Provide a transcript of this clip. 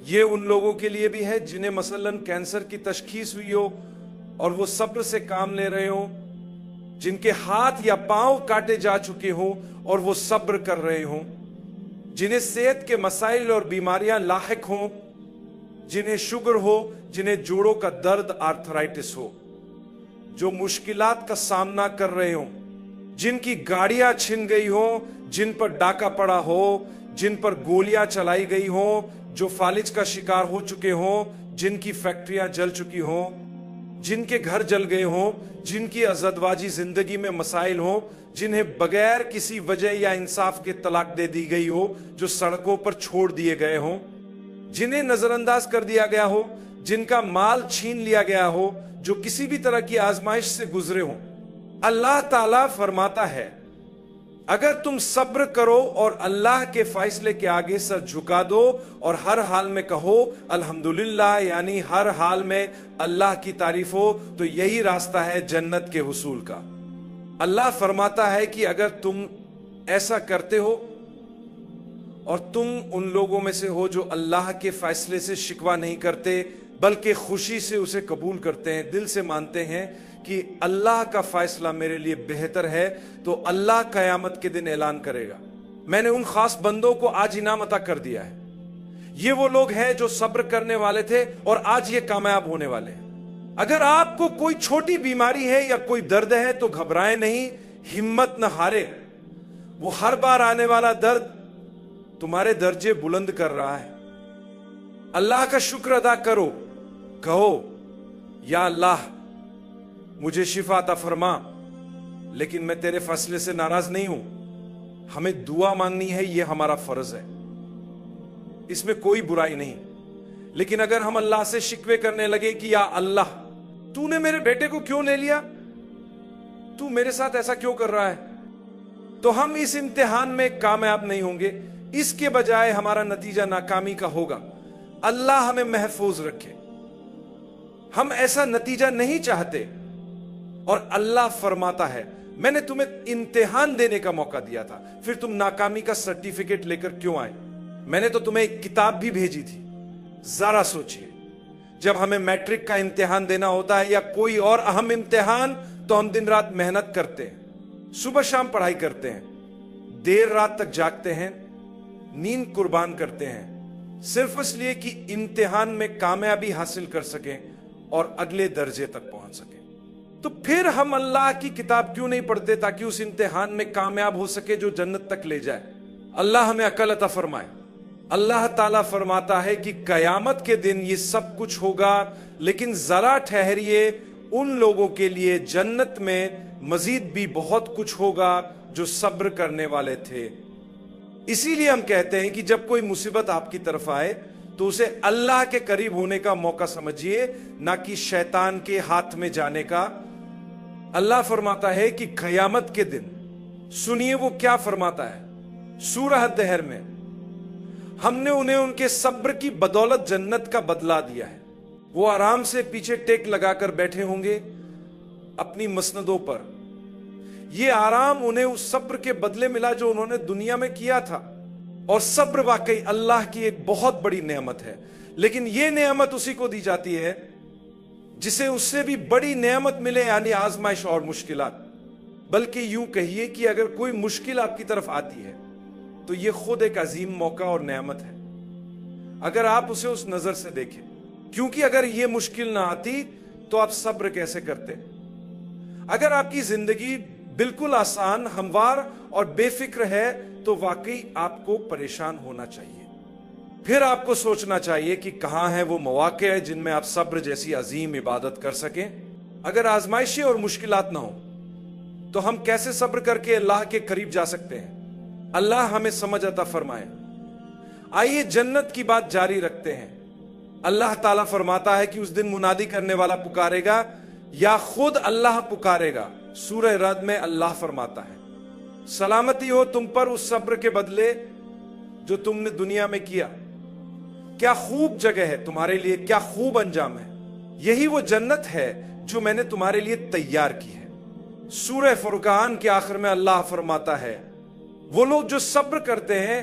یہ ان لوگوں کے لیے بھی ہے جنہیں مثلاً کینسر کی تشخیص ہوئی ہو اور وہ صبر سے کام لے رہے ہوں، جن کے ہاتھ یا پاؤں کاٹے جا چکے ہوں اور وہ صبر کر رہے ہوں، جنہیں صحت کے مسائل اور بیماریاں لاحق ہوں، جنہیں شوگر ہو، جنہیں جوڑوں کا درد آرتھرائٹس ہو، جو مشکلات کا سامنا کر رہے ہوں، جن کی گاڑیاں چھن گئی ہوں، جن پر ڈاکہ پڑا ہو، جن پر گولیاں چلائی گئی ہوں، جو فالج کا شکار ہو چکے ہوں، جن کی فیکٹریاں جل چکی ہوں، جن کے گھر جل گئے ہوں، جن کی ازدواجی زندگی میں مسائل ہوں، جنہیں بغیر کسی وجہ یا انصاف کے طلاق دے دی گئی ہو، جو سڑکوں پر چھوڑ دیے گئے ہوں، جنہیں نظر انداز کر دیا گیا ہو، جن کا مال چھین لیا گیا ہو، جو کسی بھی طرح کی آزمائش سے گزرے ہوں، اللہ تعالیٰ فرماتا ہے اگر تم صبر کرو اور اللہ کے فیصلے کے آگے سر جھکا دو اور ہر حال میں کہو الحمدللہ، یعنی ہر حال میں اللہ کی تعریف ہو، تو یہی راستہ ہے جنت کے حصول کا۔ اللہ فرماتا ہے کہ اگر تم ایسا کرتے ہو اور تم ان لوگوں میں سے ہو جو اللہ کے فیصلے سے شکوہ نہیں کرتے بلکہ خوشی سے اسے قبول کرتے ہیں، دل سے مانتے ہیں کہ اللہ کا فیصلہ میرے لیے بہتر ہے، تو اللہ قیامت کے دن اعلان کرے گا میں نے ان خاص بندوں کو آج انعام عطا کر دیا ہے۔ یہ وہ لوگ ہیں جو صبر کرنے والے تھے اور آج یہ کامیاب ہونے والے ہیں۔ اگر آپ کو کوئی چھوٹی بیماری ہے یا کوئی درد ہے تو گھبرائیں نہیں، ہمت نہ ہارے، وہ ہر بار آنے والا درد تمہارے درجے بلند کر رہا ہے۔ اللہ کا شکر ادا کرو، کہو یا اللہ مجھے شفا عطا فرما، لیکن میں تیرے فیصلے سے ناراض نہیں ہوں، ہمیں دعا مانگنی ہے، یہ ہمارا فرض ہے، اس میں کوئی برائی نہیں۔ لیکن اگر ہم اللہ سے شکوے کرنے لگے کہ یا اللہ تو نے میرے بیٹے کو کیوں لے لیا، تو میرے ساتھ ایسا کیوں کر رہا ہے، تو ہم اس امتحان میں کامیاب نہیں ہوں گے، اس کے بجائے ہمارا نتیجہ ناکامی کا ہوگا۔ اللہ ہمیں محفوظ رکھے، ہم ایسا نتیجہ نہیں چاہتے۔ اور اللہ فرماتا ہے میں نے تمہیں امتحان دینے کا موقع دیا تھا، پھر تم ناکامی کا سرٹیفکیٹ لے کر کیوں آئے؟ میں نے تو تمہیں ایک کتاب بھی بھیجی تھی۔ ذرا سوچئے، جب ہمیں میٹرک کا امتحان دینا ہوتا ہے یا کوئی اور اہم امتحان تو ہم دن رات محنت کرتے ہیں، صبح شام پڑھائی کرتے ہیں، دیر رات تک جاگتے ہیں، نیند قربان کرتے ہیں، صرف اس لیے کہ امتحان میں کامیابی حاصل کر سکیں اور اگلے درجے تک پہنچ سکیں۔ تو پھر ہم اللہ کی کتاب کیوں نہیں پڑھتے تاکہ اس امتحان میں کامیاب ہو سکے جو جنت تک لے جائے؟ اللہ ہمیں عقل عطا فرمائے۔ اللہ تعالیٰ فرماتا ہے کہ قیامت کے دن یہ سب کچھ ہوگا، لیکن ذرا ٹھہریے، ان لوگوں کے لیے جنت میں مزید بھی بہت کچھ ہوگا جو صبر کرنے والے تھے۔ اسی لیے ہم کہتے ہیں کہ جب کوئی مصیبت آپ کی طرف آئے تو اسے اللہ کے قریب ہونے کا موقع سمجھیے، نہ کہ شیطان کے ہاتھ میں جانے کا۔ اللہ فرماتا ہے کہ قیامت کے دن، سنیے وہ کیا فرماتا ہے سورہ الدہر میں، ہم نے انہیں ان کے صبر کی بدولت جنت کا بدلہ دیا ہے۔ وہ آرام سے پیچھے ٹیک لگا کر بیٹھے ہوں گے اپنی مسندوں پر۔ یہ آرام انہیں اس صبر کے بدلے ملا جو انہوں نے دنیا میں کیا تھا، اور صبر واقعی اللہ کی ایک بہت بڑی نعمت ہے، لیکن یہ نعمت اسی کو دی جاتی ہے جسے اس سے بھی بڑی نعمت ملے، یعنی آزمائش اور مشکلات۔ بلکہ یوں کہیے کہ اگر کوئی مشکل آپ کی طرف آتی ہے تو یہ خود ایک عظیم موقع اور نعمت ہے، اگر آپ اسے اس نظر سے دیکھیں، کیونکہ اگر یہ مشکل نہ آتی تو آپ صبر کیسے کرتے؟ اگر آپ کی زندگی بالکل آسان، ہموار اور بے فکر ہے تو واقعی آپ کو پریشان ہونا چاہیے۔ پھر آپ کو سوچنا چاہیے کہ کہاں ہیں وہ مواقع ہیں جن میں آپ صبر جیسی عظیم عبادت کر سکیں۔ اگر آزمائشیں اور مشکلات نہ ہوں تو ہم کیسے صبر کر کے اللہ کے قریب جا سکتے ہیں؟ اللہ ہمیں سمجھ عطا فرمائے۔ آئیے جنت کی بات جاری رکھتے ہیں۔ اللہ تعالیٰ فرماتا ہے کہ اس دن منادی کرنے والا پکارے گا یا خود اللہ پکارے گا۔ سورہ رعد میں اللہ فرماتا ہے سلامتی ہو تم پر اس صبر کے بدلے جو تم نے دنیا میں کیا، کیا خوب جگہ ہے تمہارے لیے، کیا خوب انجام ہے، یہی وہ جنت ہے جو میں نے تمہارے لیے تیار کی ہے۔ سورہ فرقان کے آخر میں اللہ فرماتا ہے وہ لوگ جو صبر کرتے ہیں